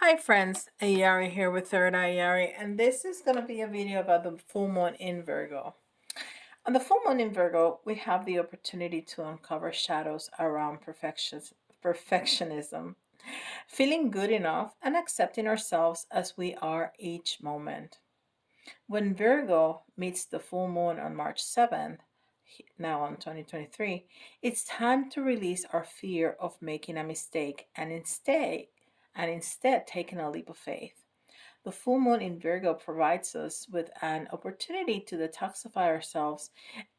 Hi friends, Ayari here with Third Eye Ayari, and this is going to be a video about the full moon in Virgo. On the full moon in Virgo, we have the opportunity to uncover shadows around perfectionism, feeling good enough, and accepting ourselves as we are each moment. When Virgo meets the full moon on March 7th, now on 2023, it's time to release our fear of making a mistake and instead taking a leap of faith. The full moon in Virgo provides us with an opportunity to detoxify ourselves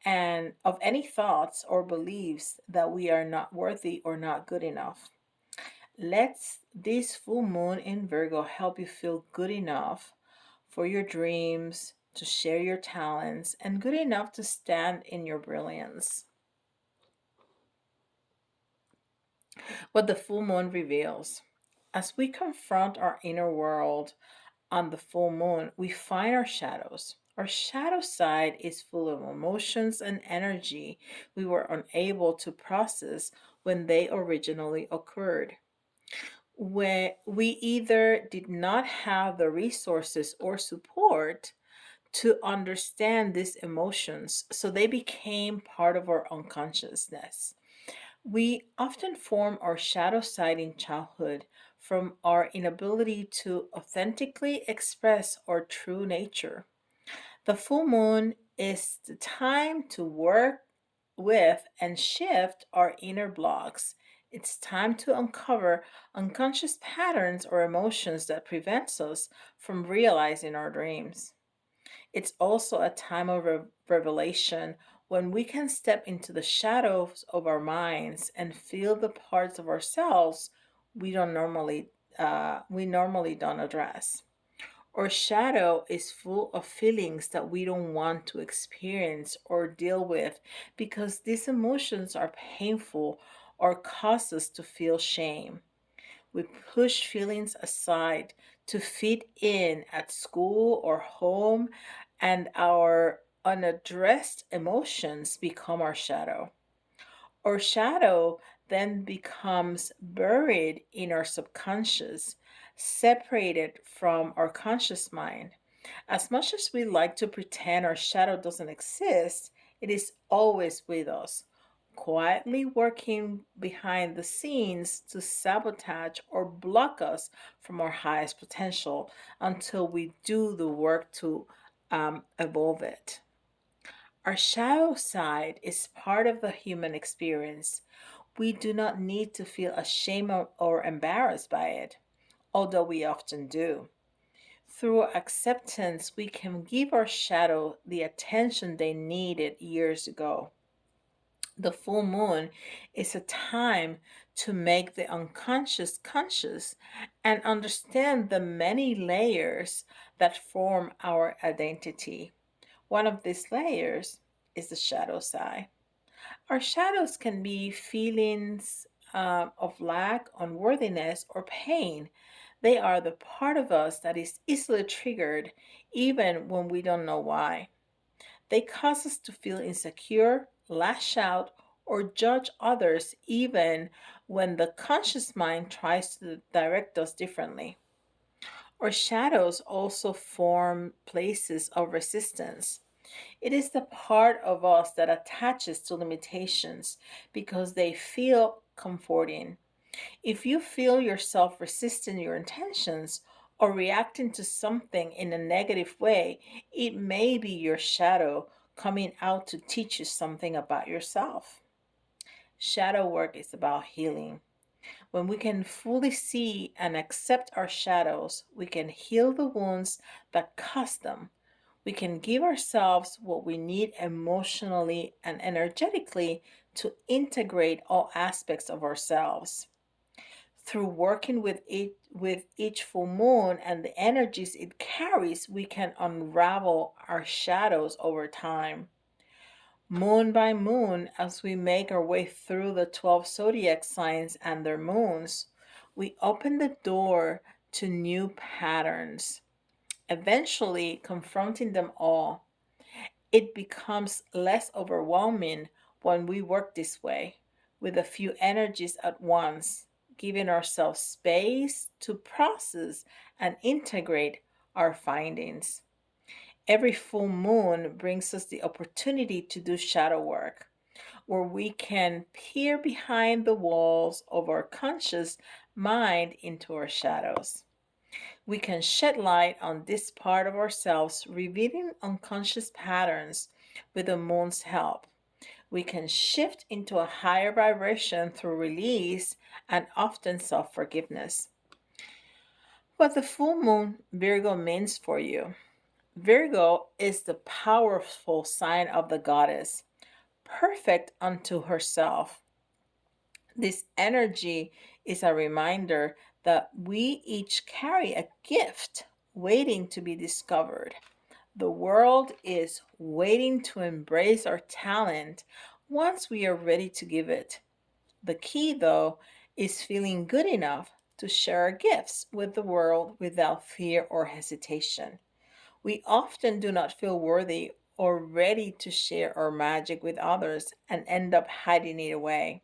and of any thoughts or beliefs that we are not worthy or not good enough. Let this full moon in Virgo help you feel good enough for your dreams, to share your talents, and good enough to stand in your brilliance. What the full moon reveals. As we confront our inner world on the full moon, we find our shadows. Our shadow side is full of emotions and energy we were unable to process when they originally occurred. When we either did not have the resources or support to understand these emotions, so they became part of our unconsciousness. We often form our shadow side in childhood from our inability to authentically express our true nature. The full moon is the time to work with and shift our inner blocks. It's time to uncover unconscious patterns or emotions that prevents us from realizing our dreams. It's also a time of revelation when we can step into the shadows of our minds and feel the parts of ourselves we normally don't address. Our shadow is full of feelings that we don't want to experience or deal with because these emotions are painful or cause us to feel shame. We push feelings aside to fit in at school or home, and our unaddressed emotions become our shadow. Our shadow then becomes buried in our subconscious, separated from our conscious mind. As much as we like to pretend our shadow doesn't exist, it is always with us, quietly working behind the scenes to sabotage or block us from our highest potential until we do the work to evolve it. Our shadow side is part of the human experience. We do not need to feel ashamed or embarrassed by it, although we often do. Through acceptance, we can give our shadow the attention they needed years ago. The full moon is a time to make the unconscious conscious and understand the many layers that form our identity. One of these layers is the shadow side. Our shadows can be feelings of lack, unworthiness, or pain. They are the part of us that is easily triggered even when we don't know why. They cause us to feel insecure, lash out, or judge others even when the conscious mind tries to direct us differently. Our shadows also form places of resistance. It is the part of us that attaches to limitations because they feel comforting. If you feel yourself resisting your intentions or reacting to something in a negative way, it may be your shadow coming out to teach you something about yourself. Shadow work is about healing. When we can fully see and accept our shadows, we can heal the wounds that caused them. We can give ourselves what we need emotionally and energetically to integrate all aspects of ourselves. Through working with each full moon and the energies it carries, we can unravel our shadows over time. Moon by moon, as we make our way through the 12 zodiac signs and their moons, we open the door to new patterns, eventually confronting them all. It becomes less overwhelming when we work this way, with a few energies at once. giving ourselves space to process and integrate our findings. Every full moon brings us the opportunity to do shadow work, where we can peer behind the walls of our conscious mind into our shadows. We can shed light on this part of ourselves, revealing unconscious patterns with the moon's help. We can shift into a higher vibration through release and often self forgiveness. What the full moon Virgo means for you. Virgo is the powerful sign of the goddess, perfect unto herself. This energy is a reminder that we each carry a gift waiting to be discovered. The world is waiting to embrace our talent once we are ready to give it. The key, though, is feeling good enough to share our gifts with the world without fear or hesitation. We often do not feel worthy or ready to share our magic with others and end up hiding it away.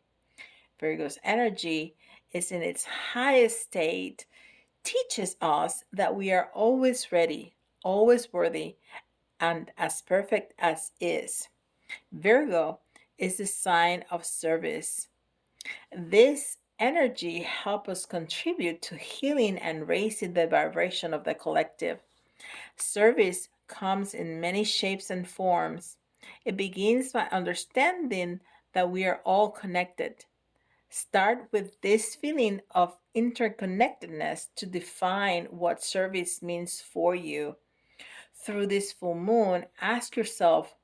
Virgo's energy is in its highest state, teaches us that we are always ready, always worthy, and as perfect as is. Virgo is the sign of service. This energy helps us contribute to healing and raising the vibration of the collective. Service comes in many shapes and forms. It begins by understanding that we are all connected. Start with this feeling of interconnectedness to define what service means for you. Through this full moon, ask yourself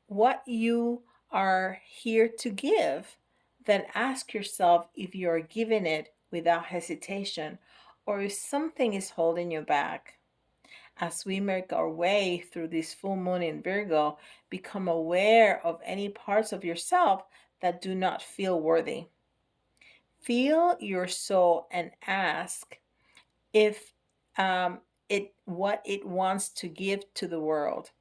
what you are here to give. Then ask yourself if you are giving it without hesitation or if something is holding you back. As we make our way through this full moon in Virgo, become aware of any parts of yourself that do not feel worthy. Feel your soul and ask if it what it wants to give to the world.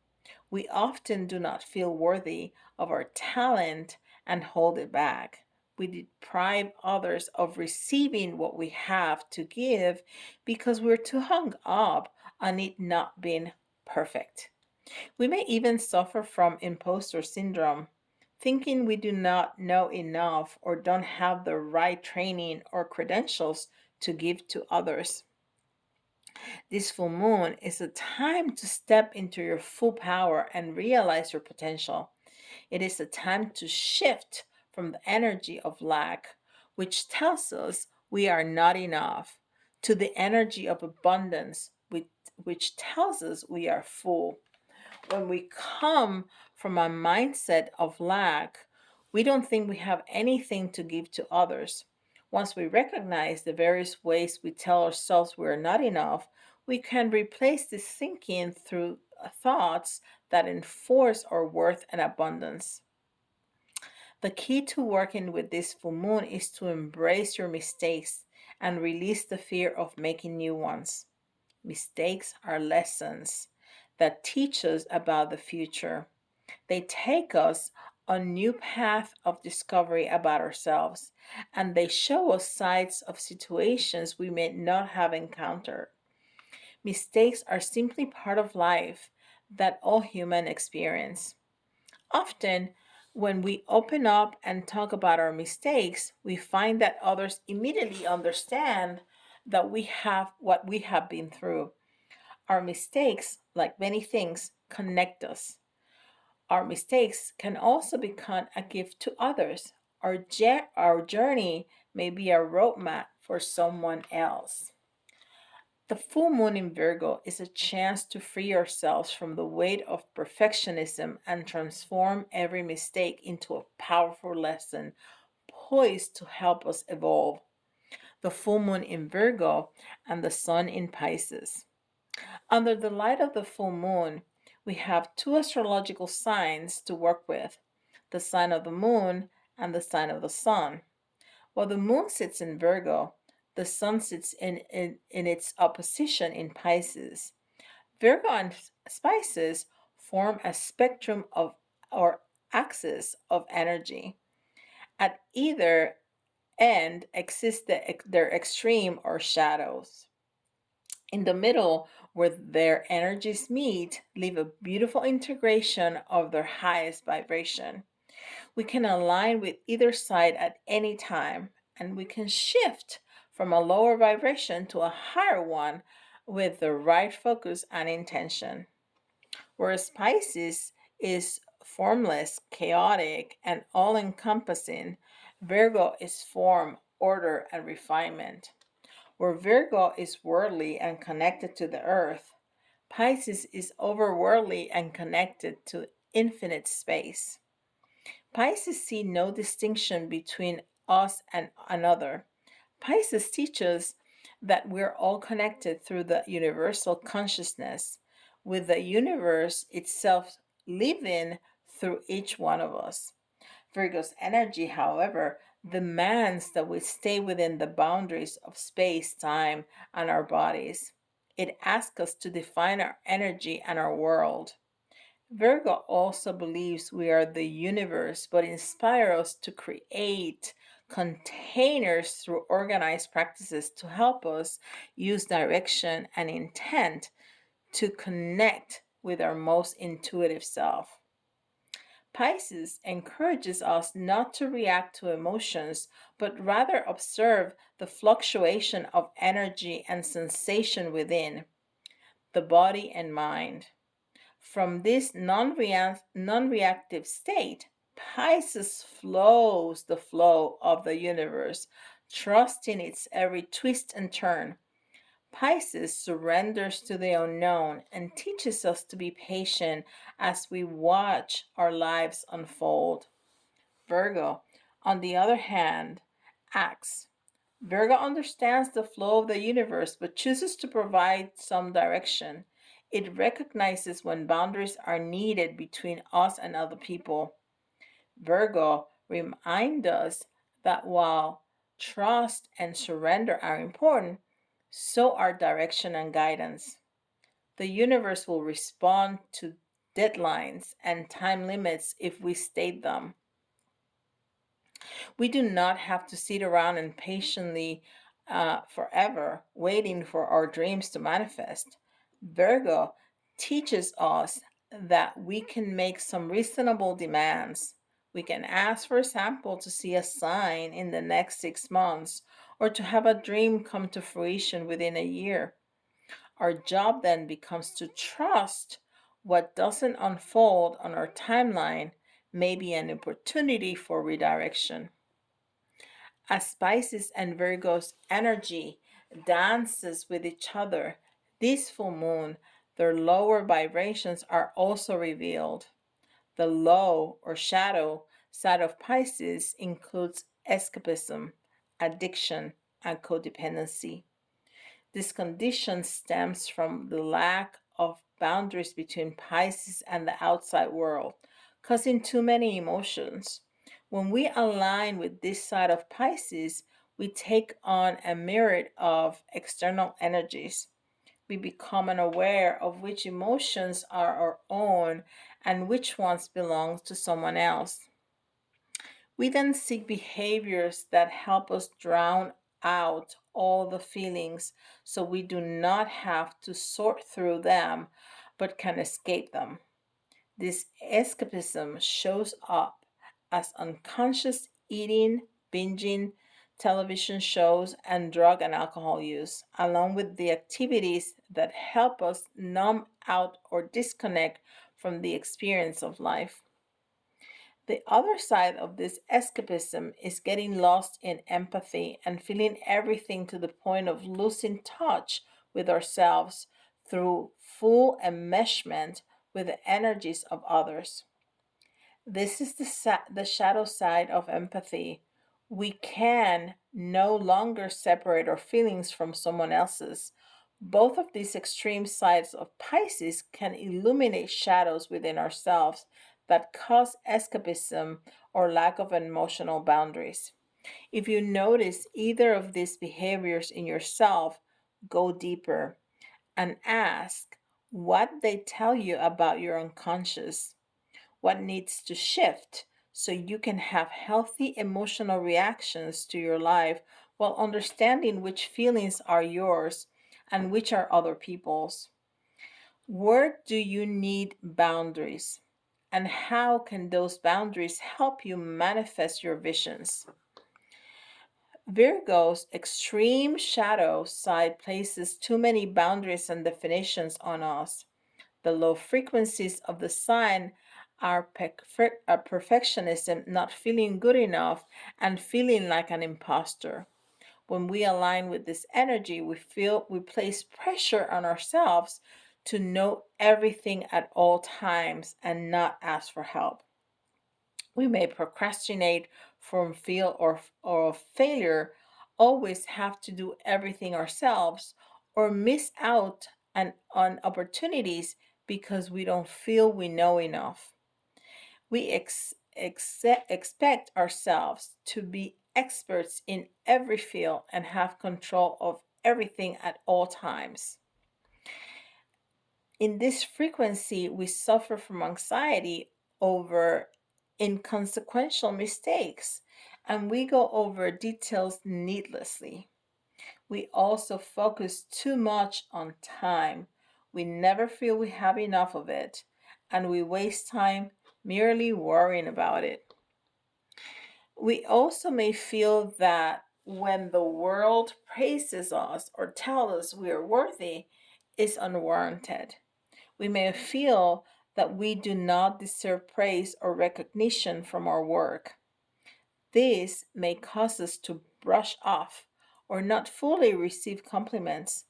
We often do not feel worthy of our talent and hold it back. We deprive others of receiving what we have to give because we're too hung up on it not being perfect. We may even suffer from imposter syndrome, thinking we do not know enough or don't have the right training or credentials to give to others. This full moon is a time to step into your full power and realize your potential. It is a time to shift from the energy of lack, which tells us we are not enough, to the energy of abundance, which tells us we are full. When we come from a mindset of lack, we don't think we have anything to give to others. Once we recognize the various ways we tell ourselves we're not enough, we can replace this thinking through thoughts that enforce our worth and abundance. The key to working with this full moon is to embrace your mistakes and release the fear of making new ones. Mistakes are lessons that teach us about the future. They take us on a new path of discovery about ourselves, and they show us sides of situations we may not have encountered. Mistakes are simply part of life that all humans experience. Often, when we open up and talk about our mistakes, we find that others immediately understand that we have what we have been through. Our mistakes, like many things, connect us. Our mistakes can also become a gift to others. Our journey may be a roadmap for someone else. The full moon in Virgo is a chance to free ourselves from the weight of perfectionism and transform every mistake into a powerful lesson poised to help us evolve. The full moon in Virgo and the sun in Pisces. Under the light of the full moon, we have two astrological signs to work with, the sign of the moon and the sign of the sun. While the moon sits in Virgo, the sun sits in its opposition in Pisces. Virgo and Pisces form a spectrum of or axis of energy. At either and exist their extreme or shadows. In the middle, where their energies meet, leave a beautiful integration of their highest vibration. We can align with either side at any time, and we can shift from a lower vibration to a higher one with the right focus and intention. Whereas Pisces is formless, chaotic, and all encompassing, Virgo is form, order, and refinement. Where Virgo is worldly and connected to the earth, Pisces is overworldly and connected to infinite space. Pisces see no distinction between us and another. Pisces teaches that we're all connected through the universal consciousness, with the universe itself living through each one of us. Virgo's energy, however, demands that we stay within the boundaries of space, time, and our bodies. It asks us to define our energy and our world. Virgo also believes we are the universe, but inspires us to create containers through organized practices to help us use direction and intent to connect with our most intuitive self. Pisces encourages us not to react to emotions, but rather observe the fluctuation of energy and sensation within the body and mind. From this non-reactive state, Pisces flows the flow of the universe, trusting its every twist and turn. Pisces surrenders to the unknown and teaches us to be patient as we watch our lives unfold. Virgo, on the other hand, acts. Virgo understands the flow of the universe but chooses to provide some direction. It recognizes when boundaries are needed between us and other people. Virgo reminds us that while trust and surrender are important, so are direction and guidance. The universe will respond to deadlines and time limits if we state them. We do not have to sit around and patiently forever waiting for our dreams to manifest. Virgo teaches us that we can make some reasonable demands. We can ask, for example, to see a sign in the next 6 months or to have a dream come to fruition within a year. Our job then becomes to trust what doesn't unfold on our timeline may be an opportunity for redirection. As Pisces and Virgo's energy dances with each other this full moon, their lower vibrations are also revealed. The low or shadow side of Pisces includes escapism, addiction, and codependency. This condition stems from the lack of boundaries between Pisces and the outside world, causing too many emotions. When we align with this side of Pisces, we take on a myriad of external energies. We become unaware of which emotions are our own and which ones belong to someone else. We then seek behaviors that help us drown out all the feelings so we do not have to sort through them but can escape them. This escapism shows up as unconscious eating, binging, television shows, and drug and alcohol use, along with the activities that help us numb out or disconnect from the experience of life. The other side of this escapism is getting lost in empathy and feeling everything to the point of losing touch with ourselves through full enmeshment with the energies of others. This is the shadow side of empathy. We can no longer separate our feelings from someone else's. Both of these extreme sides of Pisces can illuminate shadows within ourselves that cause escapism or lack of emotional boundaries. If you notice either of these behaviors in yourself, go deeper and ask what they tell you about your unconscious, what needs to shift so you can have healthy emotional reactions to your life while understanding which feelings are yours and which are other people's. Where do you need boundaries? And how can those boundaries help you manifest your visions? Virgo's extreme shadow side places too many boundaries and definitions on us. The low frequencies of the sign are perfectionism, not feeling good enough, and feeling like an imposter. When we align with this energy, we feel we place pressure on ourselves to know everything at all times and not ask for help. We may procrastinate from or failure, always have to do everything ourselves, or miss out on opportunities because we don't feel we know enough. We expect ourselves to be experts in every field and have control of everything at all times. In this frequency, we suffer from anxiety over inconsequential mistakes, and we go over details needlessly. We also focus too much on time. We never feel we have enough of it, and we waste time merely worrying about it. We also may feel that when the world praises us or tells us we are worthy, is unwarranted. We may feel that we do not deserve praise or recognition from our work. This may cause us to brush off or not fully receive compliments.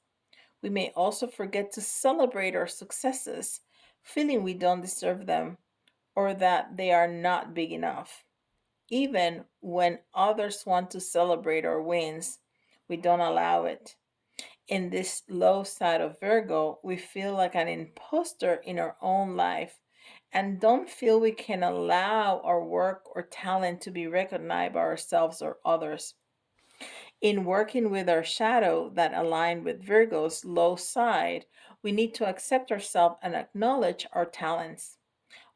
We may also forget to celebrate our successes, feeling we don't deserve them or that they are not big enough. Even when others want to celebrate our wins, we don't allow it. In this low side of Virgo, we feel like an imposter in our own life and don't feel we can allow our work or talent to be recognized by ourselves or others. In working with our shadow that align with Virgo's low side, we need to accept ourselves and acknowledge our talents.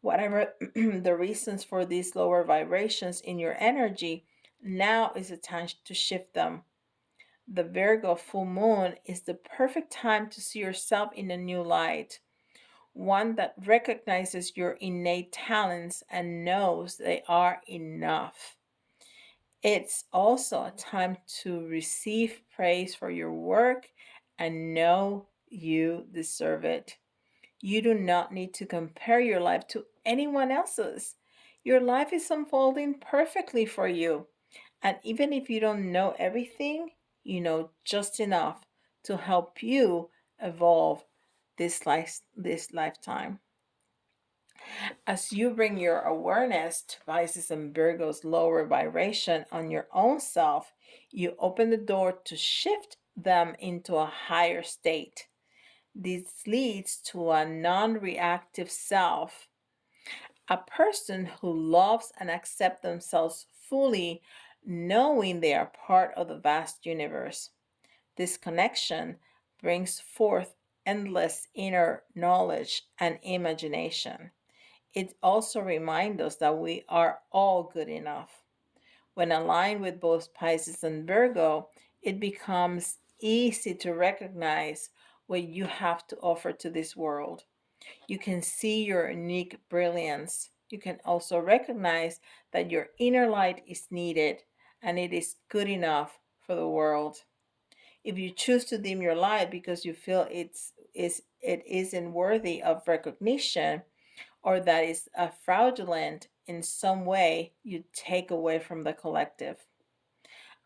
Whatever the reasons for these lower vibrations in your energy, now is the time to shift them. The Virgo full moon is the perfect time to see yourself in a new light, one that recognizes your innate talents and knows they are enough. It's also a time to receive praise for your work and know you deserve it. You do not need to compare your life to anyone else's. Your life is unfolding perfectly for you. And even if you don't know everything, you know just enough to help you evolve this lifetime. As you bring your awareness to Pisces and Virgo's lower vibration on your own self, you open the door to shift them into a higher state. This leads to a non reactive self, a person who loves and accepts themselves fully, knowing they are part of the vast universe. This connection brings forth endless inner knowledge and imagination. It also reminds us that we are all good enough. When aligned with both Pisces and Virgo, it becomes easy to recognize what you have to offer to this world. You can see your unique brilliance. You can also recognize that your inner light is needed and it is good enough for the world. If you choose to dim your light because you feel it isn't worthy of recognition or that is fraudulent in some way, you take away from the collective.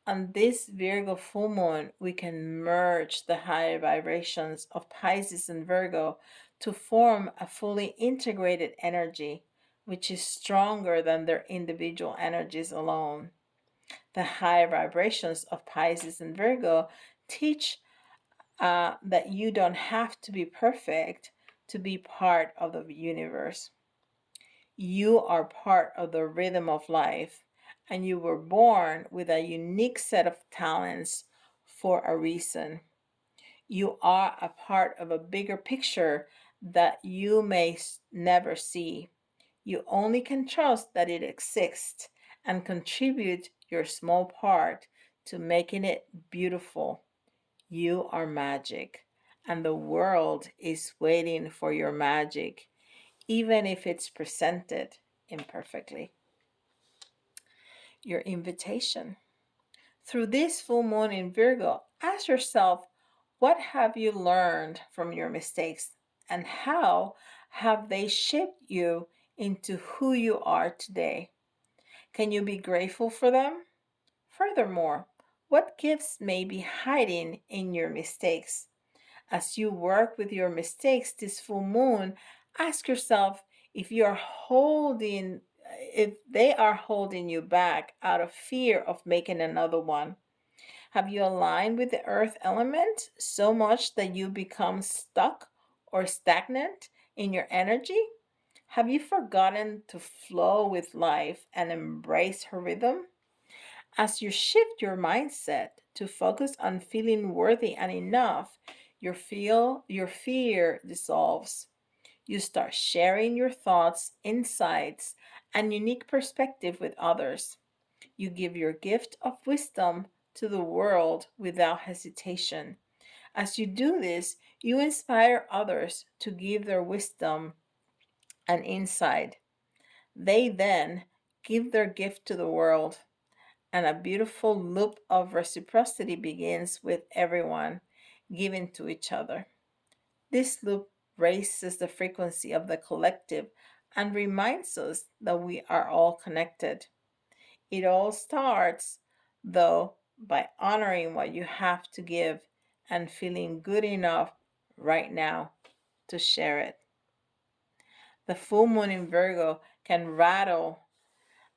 On this Virgo full moon, we can merge the higher vibrations of Pisces and Virgo to form a fully integrated energy, which is stronger than their individual energies alone. The higher vibrations of Pisces and Virgo teach that you don't have to be perfect to be part of the universe. You are part of the rhythm of life, and you were born with a unique set of talents for a reason. You are a part of a bigger picture that you may never see. You only can trust that it exists and contribute your small part to making it beautiful. You are magic, and the world is waiting for your magic, even if it's presented imperfectly. Your invitation. Through this full moon in Virgo, ask yourself, what have you learned from your mistakes, and how have they shaped you into who you are today? Can you be grateful for them? Furthermore, what gifts may be hiding in your mistakes? As you work with your mistakes this full moon, ask yourself if you are holding if they are holding you back out of fear of making another one. Have you aligned with the earth element so much that you become stuck or stagnant in your energy? Have you forgotten to flow with life and embrace her rhythm? As you shift your mindset to focus on feeling worthy and enough, your fear dissolves. You start sharing your thoughts, insights, and unique perspective with others. You give your gift of wisdom to the world without hesitation. As you do this, you inspire others to give their wisdom and insight. They then give their gift to the world, and a beautiful loop of reciprocity begins with everyone giving to each other. This loop raises the frequency of the collective and reminds us that we are all connected. It all starts, though, by honoring what you have to give and feeling good enough right now to share it. The full moon in Virgo can rattle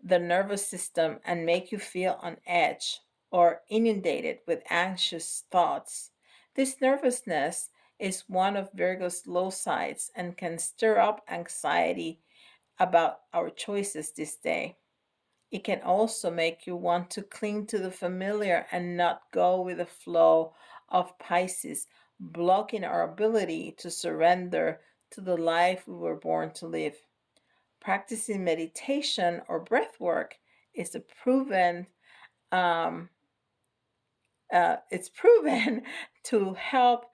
the nervous system and make you feel on edge or inundated with anxious thoughts. This nervousness is one of Virgo's low sides and can stir up anxiety about our choices this day. It can also make you want to cling to the familiar and not go with the flow of Pisces, blocking our ability to surrender to the life we were born to live. Practicing meditation or breath work is a proven um, it's proven to help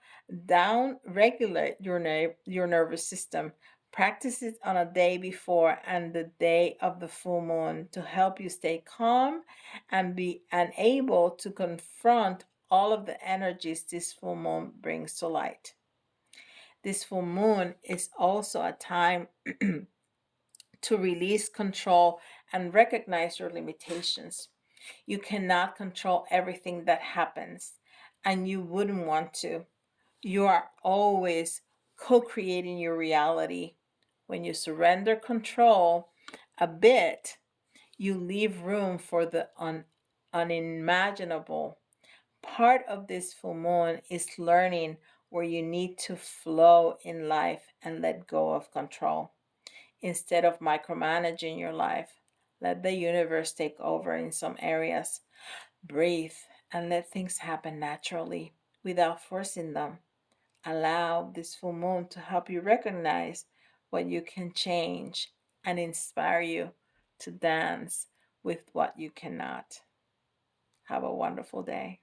down regulate your nervous system. Practice it on a day before and the day of the full moon to help you stay calm and able to confront all of the energies this full moon brings to light. This full moon is also a time to release control and recognize your limitations. You cannot control everything that happens, and you wouldn't want to. You are always co creating your reality. When you surrender control a bit, you leave room for the unimaginable. Part of this full moon is learning where you need to flow in life and let go of control. Instead of micromanaging your life, let the universe take over in some areas. Breathe and let things happen naturally without forcing them. Allow this full moon to help you recognize what you can change and inspire you to dance with what you cannot. Have a wonderful day.